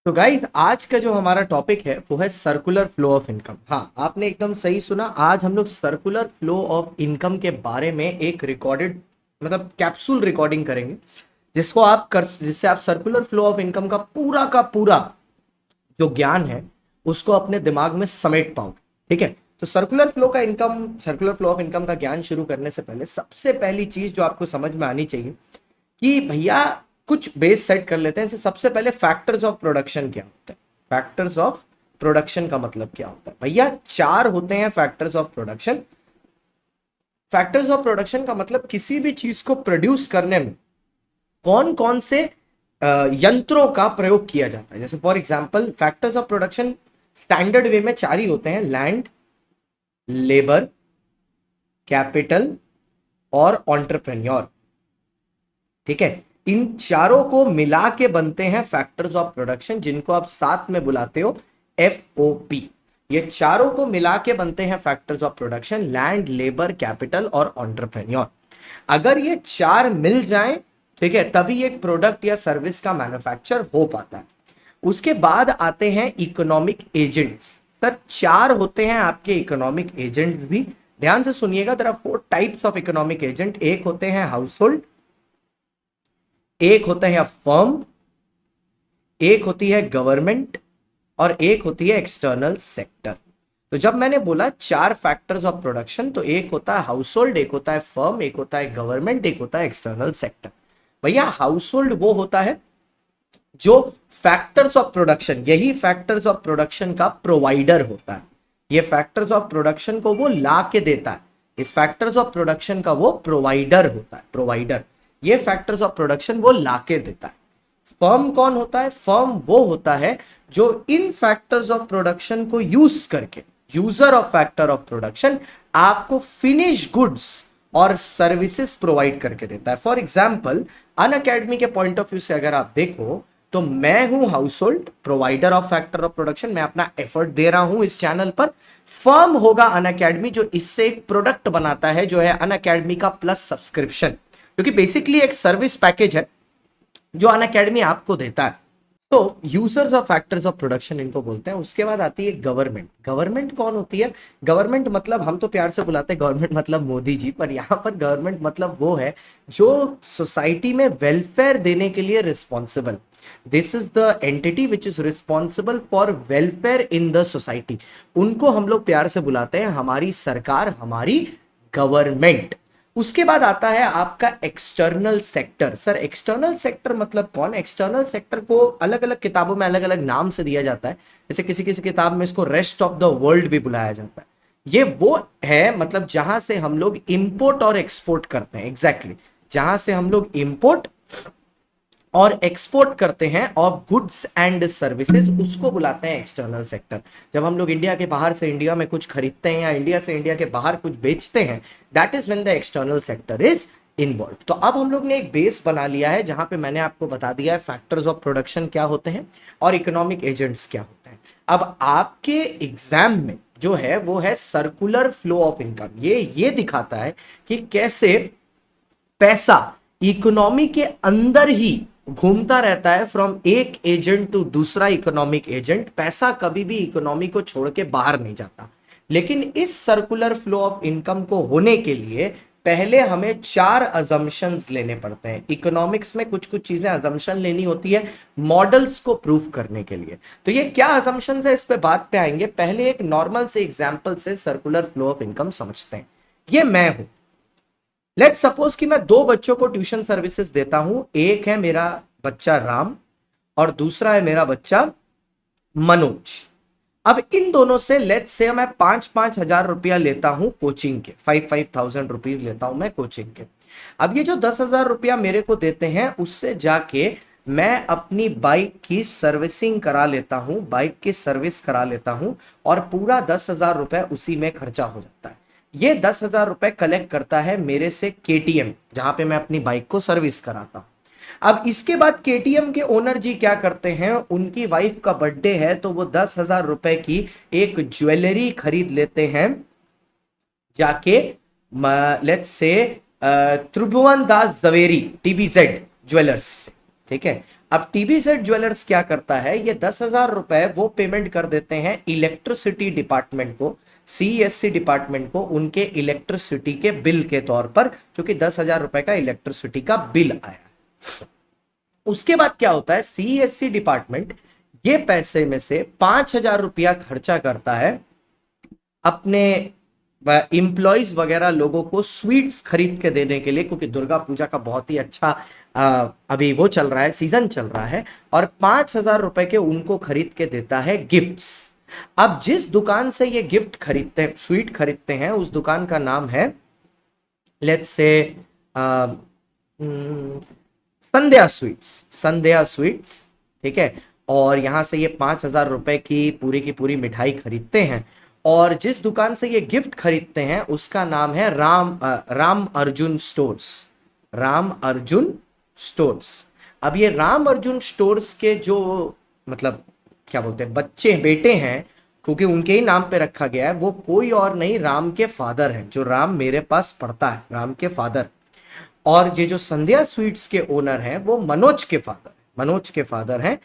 तो गाइस आज का जो हमारा टॉपिक है वो है सर्कुलर फ्लो ऑफ इनकम। हाँ, आपने एकदम सही सुना। आज हम लोग सर्कुलर फ्लो ऑफ इनकम के बारे में एक रिकॉर्डेड मतलब कैप्सूल रिकॉर्डिंग करेंगे, जिससे आप सर्कुलर फ्लो ऑफ इनकम का पूरा जो ज्ञान है उसको अपने दिमाग में समेट पाओगे। ठीक है, तो सर्कुलर फ्लो ऑफ इनकम का ज्ञान शुरू करने से पहले सबसे पहली चीज जो आपको समझ में आनी चाहिए कि भैया कुछ बेस सेट कर लेते हैं। सबसे पहले फैक्टर्स ऑफ प्रोडक्शन क्या होता है। फैक्टर्स ऑफ प्रोडक्शन का मतलब क्या होता है भैया? चार होते हैं factors of production. Factors of production का मतलब किसी भी चीज को प्रोड्यूस करने में कौन कौन से यंत्रों का प्रयोग किया जाता है। जैसे for example factors of production standard वे में चार ही होते हैं: लैंड, लेबर, कैपिटल और एंटरप्रेन्योर। ठीक है, इन चारों को मिला के बनते हैं फैक्टर्स ऑफ प्रोडक्शन, जिनको आप साथ में बुलाते हो FOP। ये चारों को मिला के बनते हैं factors of production: land, labour, capital और एंटरप्रेन्योर। अगर ये चार मिल जाएं, ठीक है, तभी एक प्रोडक्ट या सर्विस का मैन्युफैक्चर हो पाता है। उसके बाद आते हैं इकोनॉमिक एजेंट्स। सर चार होते हैं आपके इकोनॉमिक एजेंट्स भी, ध्यान से सुनिएगा। There are 4 types of economic agent. एक होते हैं हाउस होल्ड, एक होते हैं फर्म, एक होती है गवर्नमेंट और एक होती है एक्सटर्नल सेक्टर। तो जब मैंने बोला चार फैक्टर्स ऑफ प्रोडक्शन, तो एक होता है हाउस होल्ड, एक होता है फर्म, एक होता है गवर्नमेंट, एक होता है एक्सटर्नल सेक्टर। भैया हाउस होल्ड वो होता है जो फैक्टर्स ऑफ प्रोडक्शन, यही फैक्टर्स ऑफ प्रोडक्शन का प्रोवाइडर होता है। ये फैक्टर्स ऑफ प्रोडक्शन को वो ला के देता है। इस फैक्टर्स ऑफ प्रोडक्शन का वो प्रोवाइडर होता है, प्रोवाइडर। ये फैक्टर्स ऑफ प्रोडक्शन वो ला के देता है। फर्म कौन होता है? फर्म वो होता है जो इन फैक्टर्स ऑफ प्रोडक्शन को यूज करके, user of factor of production, आपको फिनिश गुड्स और सर्विसेज प्रोवाइड करके देता है। फॉर एग्जाम्पल अनअकैडमी के पॉइंट ऑफ व्यू से अगर आप देखो तो मैं हूं house hold, provider of factor of production, मैं अपना एफर्ट दे रहा हूं इस चैनल पर। फर्म होगा अनअकैडमी, जो इससे एक प्रोडक्ट बनाता है, जो है अनअकैडमी का प्लस सब्सक्रिप्शन, क्योंकि बेसिकली एक सर्विस पैकेज है जो अनअकैडमी आपको देता है। तो users of factors of production इनको बोलते हैं। उसके बाद आती है गवर्नमेंट। गवर्नमेंट कौन होती है? गवर्नमेंट मतलब हम तो प्यार से बुलाते हैं गवर्नमेंट मतलब मोदी जी, पर यहां पर गवर्नमेंट मतलब वो है जो सोसाइटी में वेलफेयर देने के लिए responsible. This is the entity which is responsible for welfare in the society. उनको हम लोग प्यार से बुलाते हैं हमारी सरकार, हमारी गवर्नमेंट। उसके बाद आता है आपका external sector. Sir external sector मतलब कौन? एक्सटर्नल सेक्टर को अलग अलग किताबों में अलग अलग नाम से दिया जाता है। जैसे किसी किसी किताब में इसको रेस्ट ऑफ द वर्ल्ड भी बुलाया जाता है। ये वो है मतलब जहां से हम लोग इंपोर्ट और एक्सपोर्ट करते हैं। एग्जैक्टली जहां से हम लोग इंपोर्ट और एक्सपोर्ट करते हैं ऑफ गुड्स एंड सर्विसेज, उसको बुलाते हैं एक्सटर्नल सेक्टर। जब हम लोग इंडिया के बाहर से इंडिया में कुछ खरीदते हैं या इंडिया से इंडिया के बाहर कुछ बेचते हैं, that is when the external sector is involve. तो अब हम लोग ने एक बेस बना लिया है जहां पे मैंने आपको बता दिया है फैक्टर्स ऑफ प्रोडक्शन क्या होते हैं और इकोनॉमिक एजेंट्स क्या होते हैं। अब आपके एग्जाम में जो है वो है सर्कुलर फ्लो ऑफ इनकम। ये दिखाता है कि कैसे पैसा इकोनॉमी के अंदर ही घूमता रहता है, फ्रॉम एक एजेंट टू दूसरा इकोनॉमिक एजेंट। पैसा कभी भी इकोनॉमी को छोड़ के बाहर नहीं जाता। लेकिन इस सर्कुलर फ्लो ऑफ इनकम को होने के लिए पहले हमें 4 अजम्पशंस लेने पड़ते हैं। इकोनॉमिक्स में कुछ कुछ चीजें अजम्पशन लेनी होती है मॉडल्स को प्रूफ करने के लिए। तो ये क्या अजम्पशंस है, इस पे बात पे आएंगे। पहले एक नॉर्मल से एग्जांपल से सर्कुलर फ्लो ऑफ इनकम समझते हैं। ये मैं हूं, लेट्स सपोज कि मैं 2 बच्चों को ट्यूशन सर्विसेज देता हूं। एक है मेरा बच्चा राम और दूसरा है मेरा बच्चा मनोज। अब इन दोनों से लेट्स से मैं 5-5 हजार रुपया लेता हूं कोचिंग के, 5,000 रुपीज लेता हूं मैं कोचिंग के। अब ये जो 10,000 रुपया मेरे को देते हैं, उससे जाके मैं अपनी बाइक की सर्विसिंग करा लेता हूं, बाइक की सर्विस करा लेता हूं और पूरा 10,000 रुपए उसी में खर्चा हो जाता है। ये 10,000 रुपए कलेक्ट करता है मेरे से KTM, जहां पे मैं अपनी बाइक को सर्विस कराता हूं। अब इसके बाद KTM के ओनर जी क्या करते हैं, उनकी वाइफ का बर्थडे है तो वो 10,000 रुपए की एक ज्वेलरी खरीद लेते हैं जाके, लेट्स से त्रिभुवन दास जवेरी TBZ ज्वेलर्स से। ठीक है, अब टीबी सेट ज्वेलर्स क्या करता है, ये 10,000 रुपए वो पेमेंट कर देते हैं इलेक्ट्रिसिटी डिपार्टमेंट को, सीएससी डिपार्टमेंट को, उनके इलेक्ट्रिसिटी के बिल के तौर पर, जो कि 10,000 रुपए का इलेक्ट्रिसिटी का बिल आया। उसके बाद क्या होता है, सीएससी डिपार्टमेंट ये पैसे में से 5,000 रुपया खर्चा करता है अपने इंप्लॉइज वगैरह लोगों को स्वीट्स खरीद के देने के लिए, क्योंकि दुर्गा पूजा का बहुत ही अच्छा अभी वो चल रहा है, सीजन चल रहा है, और 5,000 रुपए के उनको खरीद के देता है गिफ्ट्स। अब जिस दुकान से ये गिफ्ट खरीदते हैं, स्वीट खरीदते हैं, उस दुकान का नाम है let's say Sandhya sweets, Sandhya sweets, ठीक है। और यहां से ये 5,000 रुपए की पूरी मिठाई खरीदते हैं, और जिस दुकान से ये गिफ्ट खरीदते हैं उसका नाम है राम अर्जुन स्टोर्स, राम अर्जुन स्टोर्स। अब ये राम अर्जुन स्टोर्स के जो मतलब क्या बोलते हैं बच्चे बेटे हैं, क्योंकि उनके ही नाम पे रखा गया है, वो कोई और नहीं राम के फादर हैं, जो राम मेरे पास पढ़ता है, राम के फादर। और ये जो संध्या स्वीट्स के ओनर हैं वो मनोज के फादर, मनोज के फादर हैं,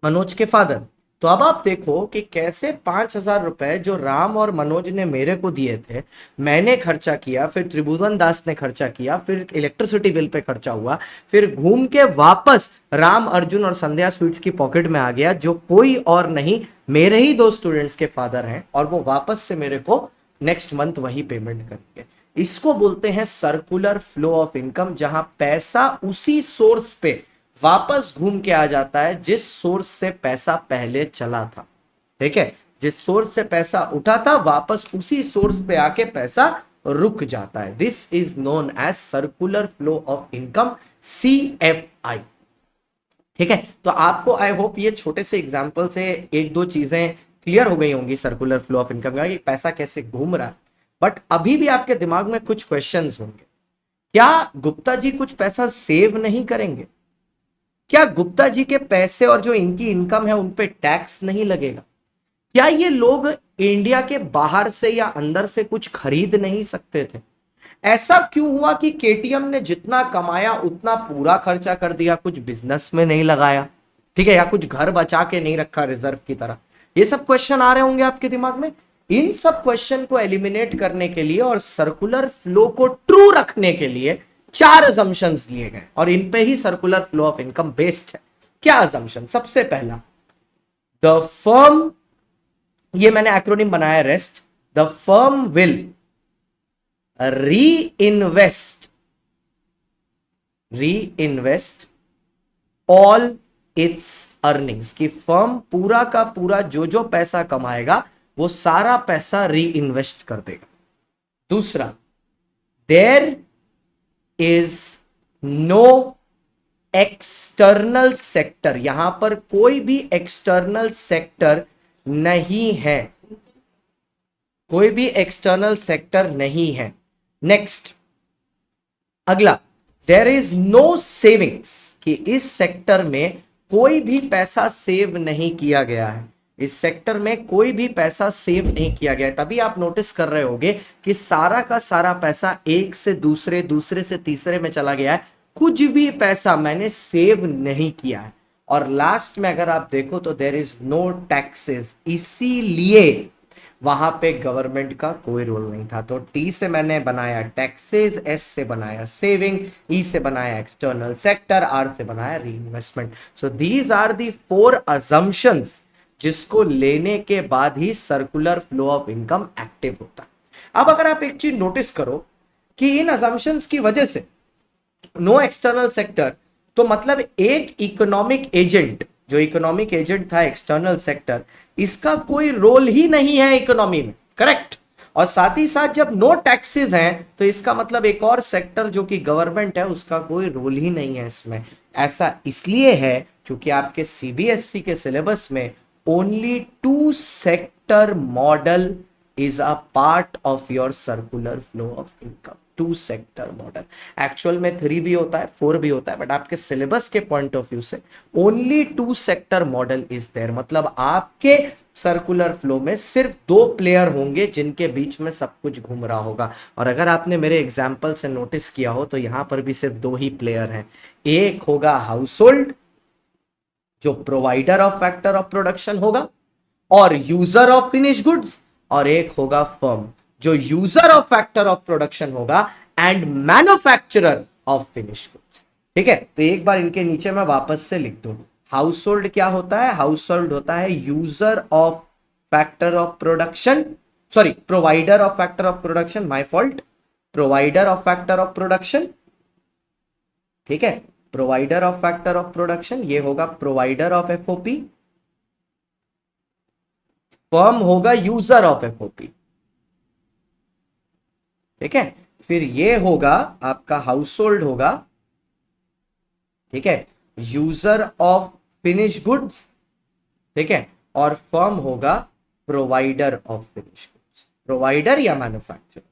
मनोज के फादर। तो अब आप देखो कि कैसे 5,000 रुपए जो राम और मनोज ने मेरे को दिए थे, मैंने खर्चा किया, फिर त्रिभुवन दास ने खर्चा किया, फिर इलेक्ट्रिसिटी बिल पे खर्चा हुआ, फिर घूम के वापस राम अर्जुन और संध्या स्वीट्स की पॉकेट में आ गया, जो कोई और नहीं मेरे ही दो स्टूडेंट्स के फादर हैं, और वो वापस से मेरे को नेक्स्ट मंथ वही पेमेंट करेंगे। इसको बोलते हैं सर्कुलर फ्लो ऑफ इनकम, जहां पैसा उसी सोर्स पे वापस घूम के आ जाता है जिस सोर्स से पैसा पहले चला था, ठीक है। जिस सोर्स से पैसा उठा था वापस उसी सोर्स पे आके पैसा रुक जाता है। This is known as circular flow of income, CFI, ठीक है। तो आपको आई होप ये छोटे से एग्जांपल से एक दो चीजें क्लियर हो गई होंगी सर्कुलर फ्लो ऑफ इनकम का, कि पैसा कैसे घूम रहा है। बट अभी भी आपके दिमाग में कुछ क्वेश्चंस होंगे, क्या गुप्ता जी कुछ पैसा सेव नहीं करेंगे? क्या गुप्ता जी के पैसे और जो इनकी इनकम है उन पे टैक्स नहीं लगेगा? क्या ये लोग इंडिया के बाहर से या अंदर से कुछ खरीद नहीं सकते थे? ऐसा क्यों हुआ कि केटीएम ने जितना कमाया उतना पूरा खर्चा कर दिया, कुछ बिजनेस में नहीं लगाया, ठीक है, या कुछ घर बचा के नहीं रखा रिजर्व की तरह? ये सब क्वेश्चन आ रहे होंगे आपके दिमाग में। इन सब क्वेश्चन को एलिमिनेट करने के लिए और सर्कुलर फ्लो को ट्रू रखने के लिए 4 अजम्पशंस दिए गए, और इन पे ही circular flow of income based है। क्या अजम्पशन? सबसे पहला, द फर्म, ये मैंने एक्रोनिम बनाया rest, the firm will reinvest all it's earnings, कि फर्म पूरा का पूरा जो पैसा कमाएगा वो सारा पैसा री इन्वेस्ट कर देगा। दूसरा, there is no external sector, यहां पर कोई भी एक्सटर्नल सेक्टर नहीं है, कोई भी एक्सटर्नल सेक्टर नहीं है। नेक्स्ट, अगला, देयर इज नो सेविंग्स, कि इस सेक्टर में कोई भी पैसा सेव नहीं किया गया है, इस सेक्टर में कोई भी पैसा सेव नहीं किया गया है। तभी आप नोटिस कर रहे होंगे कि सारा का सारा पैसा एक से दूसरे, दूसरे से तीसरे में चला गया है, कुछ भी पैसा मैंने सेव नहीं किया है। और लास्ट में अगर आप देखो तो देयर इज नो टैक्सेस, इसीलिए वहां पे गवर्नमेंट का कोई रोल नहीं था। तो टी से मैंने बनाया टैक्सेस, एस से बनाया सेविंग, ई से बनाया एक्सटर्नल सेक्टर, आर से बनाया reinvestment. So these are the 4 assumptions जिसको लेने के बाद ही circular flow of income active होता है। अब अगर आप एक चीज नोटिस करो कि इन अजम्पशंस की वजह से नो एक्सटर्नल सेक्टर, तो मतलब एक इकोनॉमिक एजेंट, जो इकोनॉमिक एजेंट था एक्सटर्नल सेक्टर, इसका कोई रोल ही नहीं है इकोनॉमी में, करेक्ट। और साथ ही साथ जब नो टैक्सेस हैं तो इसका मतलब एक और सेक्टर जो कि गवर्नमेंट है उसका कोई रोल ही नहीं है इसमें। ऐसा इसलिए है क्योंकि आपके सीबीएसई के सिलेबस में only 2 sector model is a part of your circular flow of income, two sector model. Actual में 3 भी होता है, 4 भी होता है, बट आपके सिलेबस के पॉइंट ऑफ व्यू से only two sector model is there. मतलब आपके सर्कुलर फ्लो में सिर्फ 2 प्लेयर होंगे जिनके बीच में सब कुछ घूम रहा होगा। और अगर आपने मेरे एग्जाम्पल से नोटिस किया हो तो यहां पर भी सिर्फ 2 ही प्लेयर हैं। एक होगा हाउस होल्ड जो provider of factor of production होगा और यूजर ऑफ फिनिश गुड्स, और एक होगा फर्म जो user of factor of production होगा and manufacturer of finish goods. ठीक है, तो एक बार इनके नीचे मैं वापस से लिख दूं। हाउस होल्ड क्या होता है? हाउस होल्ड होता है user of factor of production, sorry provider of factor of production, my fault, provider of factor of production. ठीक है, provider of factor of production ये होगा प्रोवाइडर ऑफ एफओपी, फर्म होगा यूजर ऑफ एफओपी। ठीक है, फिर ये होगा आपका हाउस होल्ड होगा, ठीक है, यूजर ऑफ फिनिश गुड्स, ठीक है, और फर्म होगा provider of finish goods, provider या मैन्युफैक्चरर।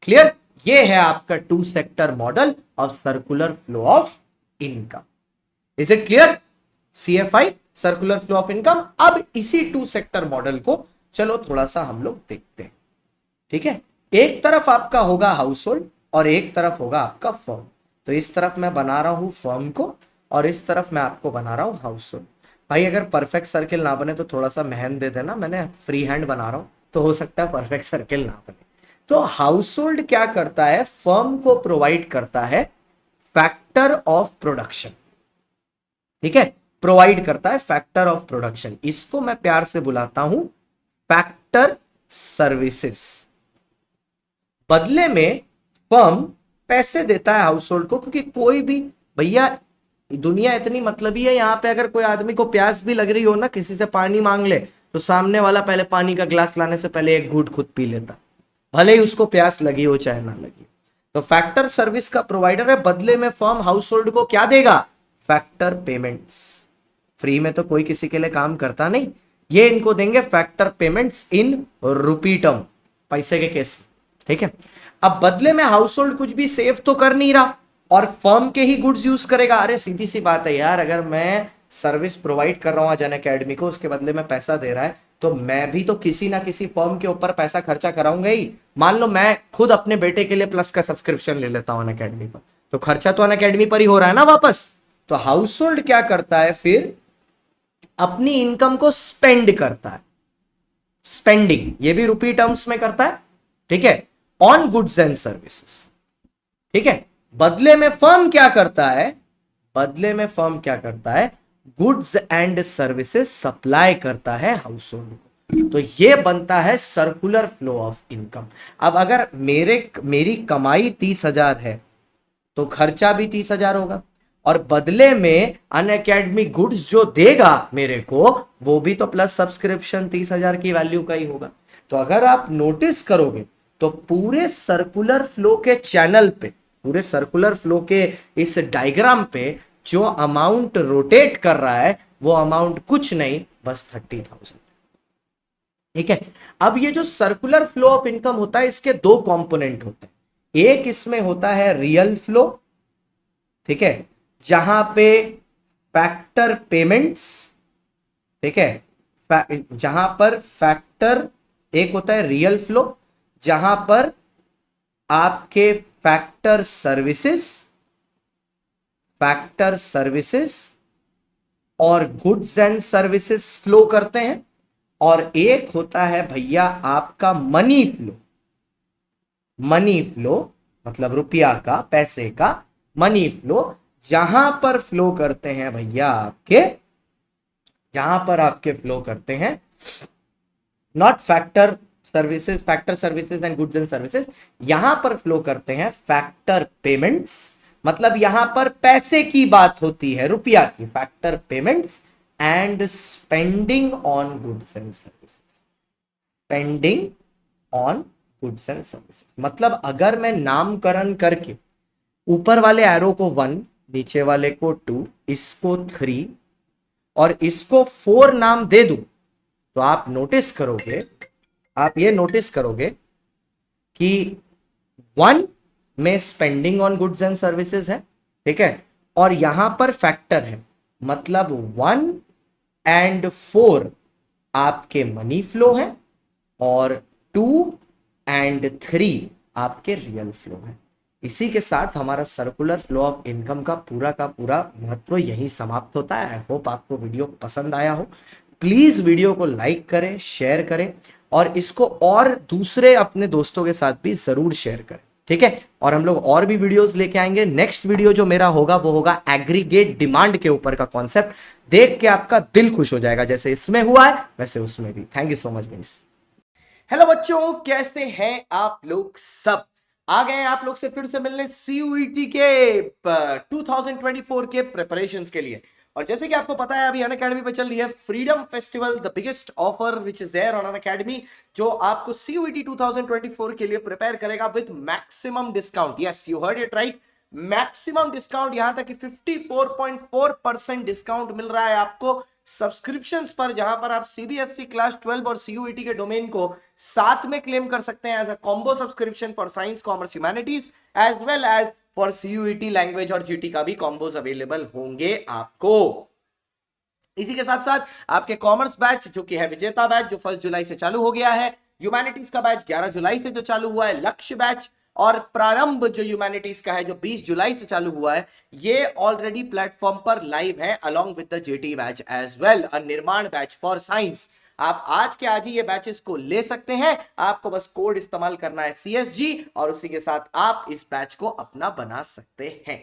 क्लियर? ये है आपका two sector model of circular flow of income. Is it clear? CFI, circular flow of income. अब इसी टू सेक्टर मॉडल को चलो थोड़ा सा हम लोग देखते हैं। ठीक है, एक तरफ आपका होगा हाउस होल्ड और एक तरफ होगा आपका फर्म। तो इस तरफ मैं बना रहा हूं फर्म को और इस तरफ मैं आपको बना रहा हूं हाउस होल्ड। भाई अगर परफेक्ट सर्किल ना बने तो थोड़ा सा मेहनत दे देना, मैंने फ्री हैंड बना रहा हूं तो हो सकता है परफेक्ट सर्किल ना बने। तो हाउस होल्ड क्या करता है? फर्म को प्रोवाइड करता है फैक्टर ऑफ प्रोडक्शन। ठीक है, प्रोवाइड करता है फैक्टर ऑफ प्रोडक्शन। इसको मैं प्यार से बुलाता हूं फैक्टर सर्विसेज। बदले में फर्म पैसे देता है हाउस होल्ड को, क्योंकि कोई भी भैया दुनिया इतनी मतलबी है, यहां पे अगर कोई आदमी को प्यास भी लग रही हो ना, किसी से पानी मांग ले तो सामने वाला पहले पानी का ग्लास लाने से पहले एक घूंट खुद पी लेता, भले ही उसको प्यास लगी हो चाहे ना लगी। तो फैक्टर सर्विस का प्रोवाइडर है, बदले में फर्म हाउस होल्ड को क्या देगा? Factor payments. फ्री में तो कोई किसी के लिए काम करता नहीं, ये इनको देंगे factor payments in rupee term, पैसे के केस में। ठीक है, अब बदले में हाउस होल्ड कुछ भी सेव तो कर नहीं रहा और फर्म के ही गुड्स यूज करेगा। अरे सीधी सी बात है यार, अगर मैं सर्विस प्रोवाइड कर रहा हूं अन अकेडमी को, उसके बदले में पैसा दे रहा है, तो मैं भी तो किसी ना किसी फर्म के ऊपर पैसा खर्चा कराऊंगा ही। मान लो मैं खुद अपने बेटे के लिए प्लस का सब्सक्रिप्शन ले लेता हूं अन अकेडमी पर, तो खर्चा तो अन अकेडमी पर ही हो रहा है ना वापस। तो हाउस होल्ड क्या करता है फिर? अपनी इनकम को स्पेंड करता है, स्पेंडिंग, ये भी रुपी टर्म्स में करता है। ठीक है, ऑन गुड्स एंड सर्विसेज। ठीक है, बदले में फर्म क्या करता है? बदले में फर्म क्या करता है? गुड्स एंड सर्विसेज सप्लाई करता है हाउस होल्ड को। तो ये बनता है सर्कुलर फ्लो ऑफ इनकम। अब अगर मेरी कमाई 30,000 है तो खर्चा भी 30,000 होगा, और बदले में अन अकेडमी गुड्स जो देगा मेरे को वो भी तो प्लस सब्सक्रिप्शन 30,000 की वैल्यू का ही होगा। तो अगर आप नोटिस करोगे तो पूरे सर्कुलर फ्लो के चैनल पे, पूरे सर्कुलर फ्लो के इस डायग्राम पे जो अमाउंट रोटेट कर रहा है वो अमाउंट कुछ नहीं, बस 30,000। ठीक है, अब ये जो सर्कुलर फ्लो ऑफ इनकम होता है इसके 2 कंपोनेंट होते हैं। एक इसमें होता है रियल फ्लो, ठीक है, जहां पे फैक्टर पेमेंट्स, ठीक है, जहां पर फैक्टर, एक होता है रियल फ्लो जहां पर आपके फैक्टर सर्विसेज और गुड्स एंड सर्विसेज फ्लो करते हैं, और एक होता है भैया आपका मनी फ्लो। मनी फ्लो मतलब रुपया का, पैसे का मनी फ्लो, जहां पर फ्लो करते हैं भैया आपके, जहां पर आपके फ्लो करते हैं not factor services and goods and services, यहां पर फ्लो करते हैं फैक्टर पेमेंट्स। मतलब यहां पर पैसे की बात होती है, रुपया की, factor payments and spending on goods and services. Spending on goods and services मतलब अगर मैं नामकरण करके ऊपर वाले एरो को 1, नीचे वाले को 2, इसको 3 और इसको 4 नाम दे दूं, तो आप ये नोटिस करोगे कि 1 में spending on goods and services है, ठीक है, और यहां पर फैक्टर है, मतलब 1 एंड 4 आपके मनी फ्लो है और 2 एंड 3 आपके रियल फ्लो है। इसी के साथ हमारा सर्कुलर फ्लो ऑफ इनकम का पूरा महत्व यही समाप्त होता है। आई होप आपको वीडियो पसंद आया हो। प्लीज वीडियो को लाइक करें, शेयर करें और इसको और दूसरे अपने दोस्तों के साथ भी जरूर शेयर करें, ठीक है। और हम लोग और भी वीडियोस लेके आएंगे। नेक्स्ट वीडियो जो मेरा होगा वो होगा एग्रीगेट डिमांड के ऊपर का कॉन्सेप्ट। देख के आपका दिल खुश हो जाएगा, जैसे इसमें हुआ है वैसे उसमें भी। Thank you so much guys. Hello बच्चों, कैसे हैं आप लोग सब? आ गए हैं आप लोग से फिर से मिलने सीयूईटी के 2024 के प्रिपरेशंस के लिए। और जैसे कि आपको पता है अभी अनअकैडमी पे चल रही है freedom festival, the biggest offer which is there on Unacademy, जो आपको सीयूईटी 2024 के लिए प्रिपेयर करेगा with maximum discount. Yes, you heard it right, maximum discount. यहां तक कि 54.4% डिस्काउंट मिल रहा है आपको सब्सक्रिप्शंस पर, जहां पर आप सीबीएसई क्लास 12 और सीयूईटी के डोमेन को साथ में क्लेम कर सकते हैं as a combo subscription for science, commerce, humanities as well as for CUET language और जीटी का भी कॉम्बोज अवेलेबल होंगे आपको। इसी के साथ साथ आपके कॉमर्स बैच जो कि है विजेता बैच, जो 1 जुलाई से चालू हो गया है, ह्यूमैनिटीज का बैच 11 जुलाई से जो चालू हुआ है, लक्ष्य बैच और प्रारंभ जो ह्यूमैनिटीज का है जो 20 जुलाई से चालू हुआ है, ये ऑलरेडी प्लेटफॉर्म पर लाइव है along with the JT batch as well, a Nirman batch for science. आप आज के आज ही ये बैचेस को ले सकते हैं। आपको बस कोड इस्तेमाल करना है CSG और उसी के साथ आप इस बैच को अपना बना सकते हैं।